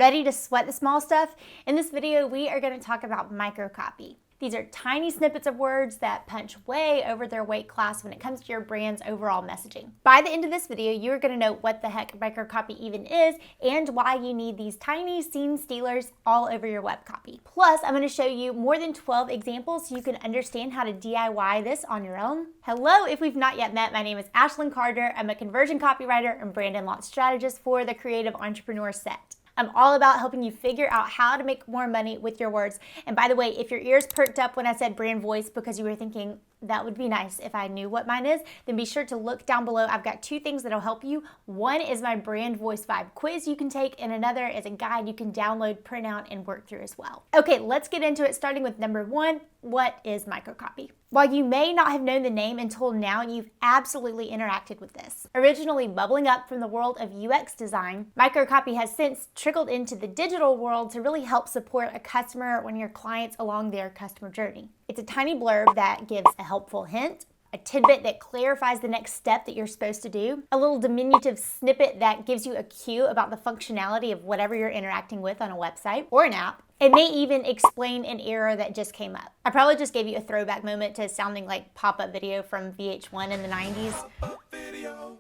Ready to sweat the small stuff? In this video, we are going to talk about microcopy. These are tiny snippets of words that punch way over their weight class when it comes to your brand's overall messaging. By the end of this video, you're going to know what the heck microcopy even is and why you need these tiny scene stealers all over your web copy. Plus, I'm going to show you more than 12 examples so you can understand how to DIY this on your own. Hello, if we've not yet met, my name is Ashlyn Carter. I'm a conversion copywriter and brand and launch strategist for the Creative Entrepreneur Set. I'm all about helping you figure out how to make more money with your words. And by the way, if your ears perked up when I said brand voice because you were thinking, that would be nice if I knew what mine is, then be sure to look down below. I've got two things that'll help you. One is my brand voice vibe quiz you can take, and another is a guide you can download, print out, and work through as well. Okay, let's get into it, starting with number one. What is microcopy? While you may not have known the name until now, you've absolutely interacted with this. Originally bubbling up from the world of UX design, microcopy has since trickled into the digital world to really help support a customer or your clients along their customer journey. It's a tiny blurb that gives a helpful hint, a tidbit that clarifies the next step that you're supposed to do, a little diminutive snippet that gives you a cue about the functionality of whatever you're interacting with on a website or an app. It may even explain an error that just came up. I probably just gave you a throwback moment to sounding like pop-up video from VH1 in the 90s.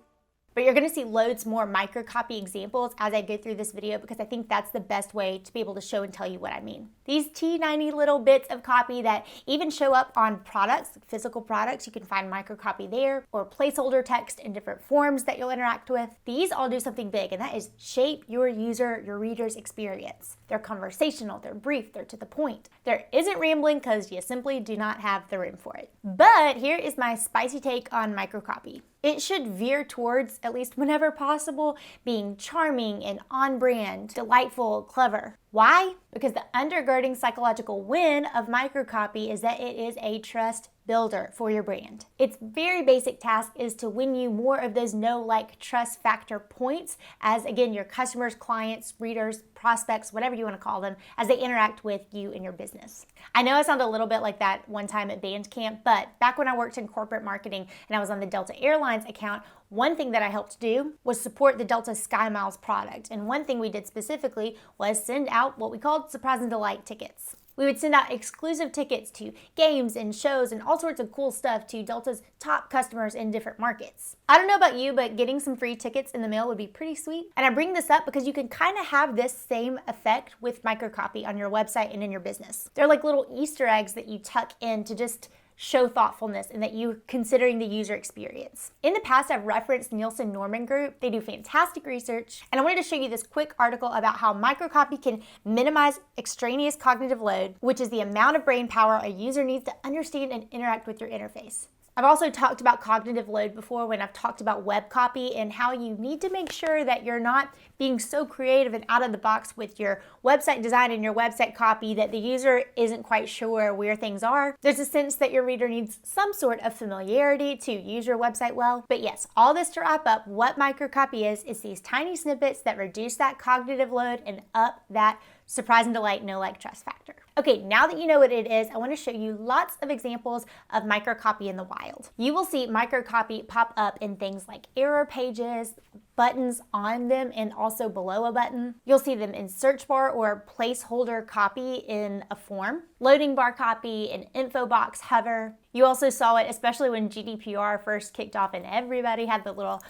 But you're going to see loads more microcopy examples as I go through this video because I think that's the best way to be able to show and tell you what I mean. These teeny little bits of copy that even show up on products, physical products, you can find microcopy there, or placeholder text in different forms that you'll interact with. These all do something big, and that is shape your user, your reader's experience. They're conversational, they're brief, they're to the point. There isn't rambling because you simply do not have the room for it. But here is my spicy take on microcopy. It should veer towards, at least whenever possible, being charming and on brand, delightful, clever. Why? Because the undergirding psychological win of microcopy is that it is a trust builder for your brand. Its very basic task is to win you more of those know, like, trust factor points as, again, your customers, clients, readers, prospects, whatever you want to call them, as they interact with you and your business. I know I sound a little bit like that one time at band camp, but back when I worked in corporate marketing and I was on the Delta Airlines account, one thing that I helped do was support the Delta SkyMiles product. And one thing we did specifically was send out what we called surprise and delight tickets. We would send out exclusive tickets to games and shows and all sorts of cool stuff to Delta's top customers in different markets. I don't know about you, but getting some free tickets in the mail would be pretty sweet. And I bring this up because you can kind of have this same effect with microcopy on your website and in your business. They're like little Easter eggs that you tuck in to just show thoughtfulness and that you're considering the user experience. In the past, I've referenced Nielsen Norman Group. They do fantastic research. And I wanted to show you this quick article about how microcopy can minimize extraneous cognitive load, which is the amount of brain power a user needs to understand and interact with your interface. I've also talked about cognitive load before when I've talked about web copy and how you need to make sure that you're not being so creative and out of the box with your website design and your website copy that the user isn't quite sure where things are. There's a sense that your reader needs some sort of familiarity to use your website well. But yes, all this to wrap up, what microcopy is these tiny snippets that reduce that cognitive load and up that surprise and delight, know, like, trust factor. Okay, now that you know what it is, I want to show you lots of examples of microcopy in the wild. You will see microcopy pop up in things like error pages, buttons on them, and also below a button. You'll see them in search bar or placeholder copy in a form, loading bar copy, and info box hover. You also saw it, especially when GDPR first kicked off and everybody had the little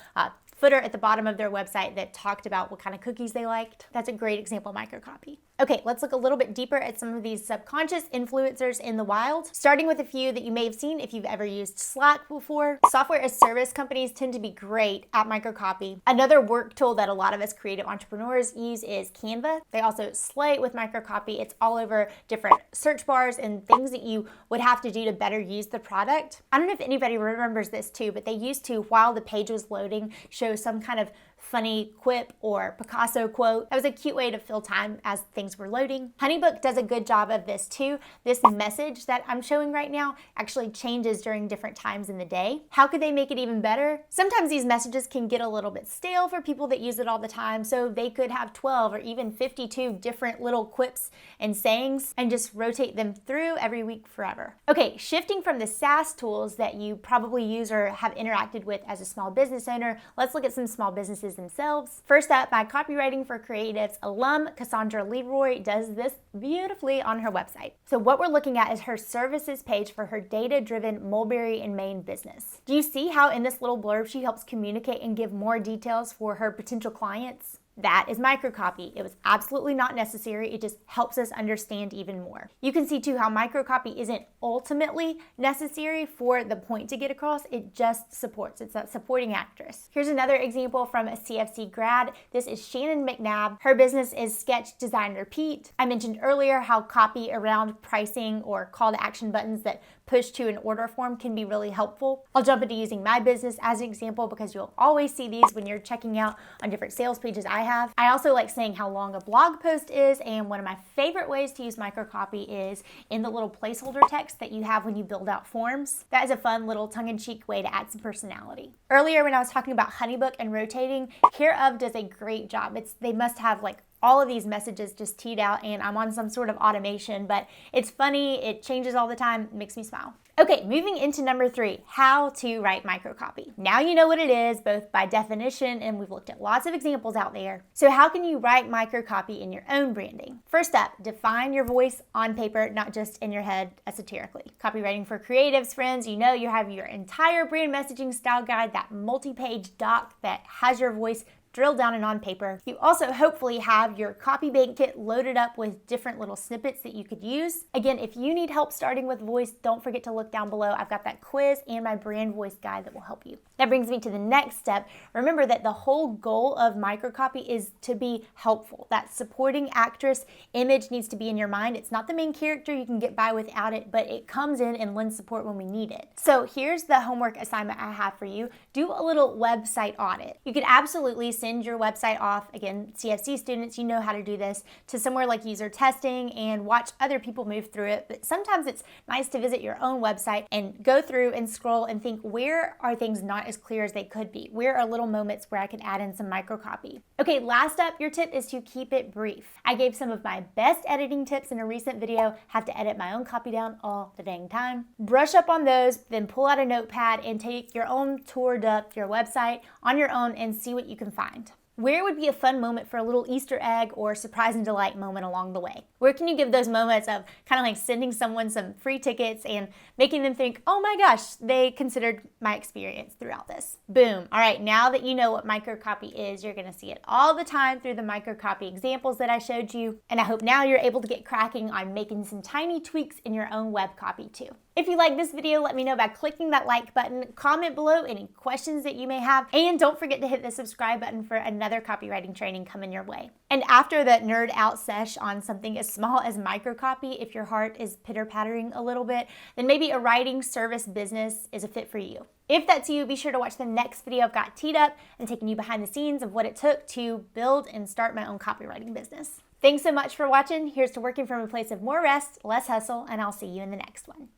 footer at the bottom of their website that talked about what kind of cookies they liked. That's a great example of microcopy. Okay, let's look a little bit deeper at some of these subconscious influencers in the wild, starting with a few that you may have seen if you've ever used Slack before. Software as service companies tend to be great at microcopy. Another work tool that a lot of us creative entrepreneurs use is Canva. They also slay with microcopy. It's all over different search bars and things that you would have to do to better use the product. I don't know if anybody remembers this too, but they used to, while the page was loading, show some kind of funny quip or Picasso quote. That was a cute way to fill time as things were loading. HoneyBook does a good job of this too. This message that I'm showing right now actually changes during different times in the day. How could they make it even better? Sometimes these messages can get a little bit stale for people that use it all the time, so they could have 12 or even 52 different little quips and sayings and just rotate them through every week forever. Okay, shifting from the SaaS tools that you probably use or have interacted with as a small business owner, let's look at some small businesses in themselves. First up, my Copywriting for Creatives alum, Cassandra Leroy, does this beautifully on her website. So what we're looking at is her services page for her data-driven Mulberry and Maine business. Do you see how in this little blurb she helps communicate and give more details for her potential clients? That is microcopy. It was absolutely not necessary. It just helps us understand even more. You can see too how microcopy isn't ultimately necessary for the point to get across. It just supports. It's that supporting actress. Here's another example from a CFC grad. This is Shannon McNabb. Her business is Sketch, Design, Repeat. I mentioned earlier how copy around pricing or call to action buttons that push to an order form can be really helpful. I'll jump into using my business as an example because you'll always see these when you're checking out on different sales pages I have. I also like saying how long a blog post is, and one of my favorite ways to use microcopy is in the little placeholder text that you have when you build out forms. That is a fun little tongue-in-cheek way to add some personality. Earlier when I was talking about HoneyBook and rotating, Care/of does a great job. They must have like all of these messages just teed out, and I'm on some sort of automation, but it's funny, it changes all the time, it makes me smile. Okay, moving into number 3, how to write microcopy. Now you know what it is, both by definition, and we've looked at lots of examples out there. So how can you write microcopy in your own branding? First up, define your voice on paper, not just in your head esoterically. Copywriting for Creatives, friends, you know you have your entire brand messaging style guide, that multi-page doc that has your voice drilled down and on paper. You also hopefully have your copy bank kit loaded up with different little snippets that you could use. Again, if you need help starting with voice, don't forget to look down below. I've got that quiz and my brand voice guide that will help you. That brings me to the next step. Remember that the whole goal of microcopy is to be helpful. That supporting actress image needs to be in your mind. It's not the main character, you can get by without it, but it comes in and lends support when we need it. So here's the homework assignment I have for you. Do a little website audit. You could absolutely send your website off, again, CFC students, you know how to do this, to somewhere like user testing and watch other people move through it. But sometimes it's nice to visit your own website and go through and scroll and think, where are things not as clear as they could be? Where are little moments where I could add in some microcopy? Okay, last up, your tip is to keep it brief. I gave some of my best editing tips in a recent video. Have to edit my own copy down all the dang time. Brush up on those, then pull out a notepad and take your own tour up your website on your own and see what you can find. Where would be a fun moment for a little Easter egg or surprise and delight moment along the way? Where can you give those moments of kind of like sending someone some free tickets and making them think, oh my gosh, they considered my experience throughout this? Boom. All right, now that you know what microcopy is, you're going to see it all the time through the microcopy examples that I showed you. And I hope now you're able to get cracking on making some tiny tweaks in your own web copy too. If you like this video, let me know by clicking that like button, comment below any questions that you may have, and don't forget to hit the subscribe button for another copywriting training coming your way. And after that nerd out sesh on something as small as microcopy, if your heart is pitter-pattering a little bit, then maybe a writing service business is a fit for you. If that's you, be sure to watch the next video I've got teed up and taking you behind the scenes of what it took to build and start my own copywriting business. Thanks so much for watching. Here's to working from a place of more rest, less hustle, and I'll see you in the next one.